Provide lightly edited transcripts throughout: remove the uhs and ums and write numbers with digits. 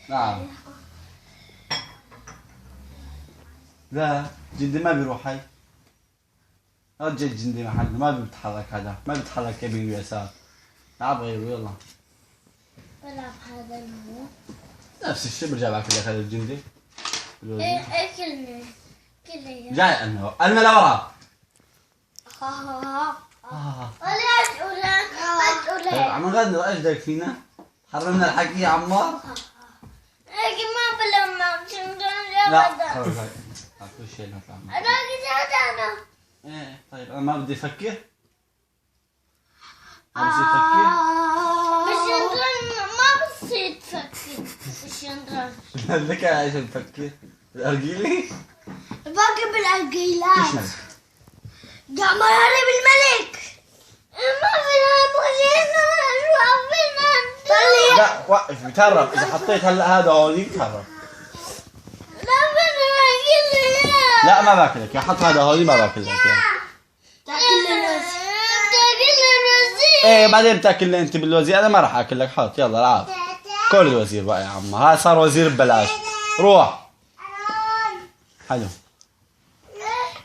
نعم. لا جدي ما بيروح هاي. رجع جندي محل ما بيتحرك، هذا ما بيتحرك يمين ويسار. لعب غيره يلا. بلعب هذا المو. نفس الشيء برجع باكل لك هذا الجندي. ايه كلمة جاي المه لورا. ولا أتقولها عم نغدر ايش داك فينا؟ حرمنا الحكي يا عمار. لكن ما بلمع لا خلص هاي كل شيء نطلع منه. أنا ايه طيب انا ما بدي افكر. ما بدي افكر. الشنطران ما بصير تفكر الشنطران. لك ايش بفكر؟ الارجيلي؟ باقي بالعقيلات. ايش مالك؟ قام يهرب الملك. ما فينا مخزينا شو فينا. لا وقف بيتهرب، اذا حطيت هلا هذا هون بيتهرب. لا فينا لا ما باكلك يا، حط هذا هون ما باكلك يا. تاكل الوزير. تاكل الوزير. ايه بعدين بتاكل انت بالوزير، انا ما راح اكلك. حط يلا العب. كل الوزير بقى يا عم، هاي صار وزير ببلاش. روح. حلو.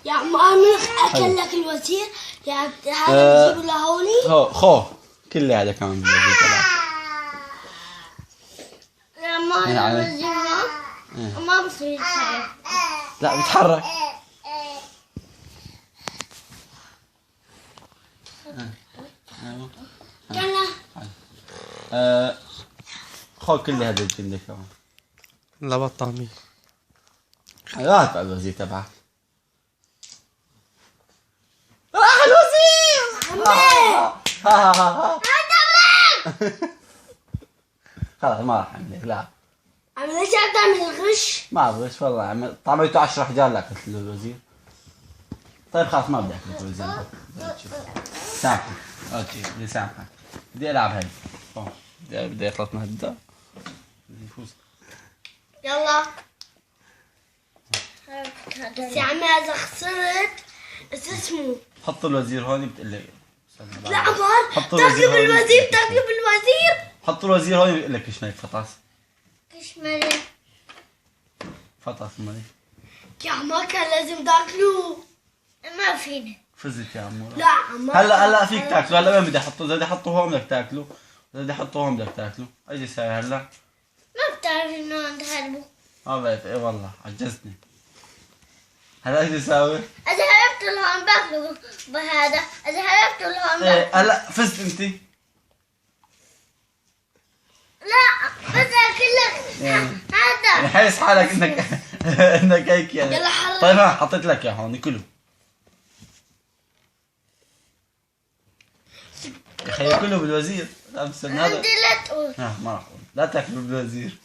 يا عم انا اكل لك الوزير. يا هذا بجيبه لهوني. خو كل هذا كمان بالوزير تبعك. لا ما الوزير ما بصير يتحرك. لا بيتحرك. كلا. خو كل هذا الجندي كمان. لا بطامي. هات بقى الوزير تبعك. راح الوزير. خلاص ما راح اعمل لك. لا عم ليش تعمل الغش؟ ما بغش والله. عمل طعميته 10 حجار لا قلت له الوزير. طيب خلاص ما بدي اكلك الوزير. سامحك. اوكي بدي سامحك. بدي العب هاي. بدي اخلص من هالدا. بدي يفوز. يلا يا عمي اذا خسرت ايش اسمه؟ حط الوزير هون بتقول لي. لا عمر حط تاكل الوزير هون. بالوزير تاكل بالوزير. حط الوزير هون بيقول لك ايش مالك فطاس. كشمالي فطاس مالك. يا عمر كان لازم تاكلوا. ما فينا. فزت يا عمو. لا عمر هلا فيك تاكله. هلا وين بدي احطه؟ اذا بدي احطه هون بدك تاكله، اذا بدي احطه هون بدك تاكله. ايش يساوي هلا؟ ما بتعرف انه عند هربوا. ما بعرف. ايه والله عجزتني. هلا ايش يساوي؟ اذا هربت لهون باكلوا بهذا. اذا هربت لهون ايه باكلوا. هلا فزت انت. لا بس اكل لك هذا. حيس حالك انك انك هيك يعني. يلا حرك. طيب ها حطيت لك اياه هون كله. يا اخي كله بالوزير. لا بستنى هذا. عندي لا تقول. ما راح اقول. لا تاكلوا بالوزير.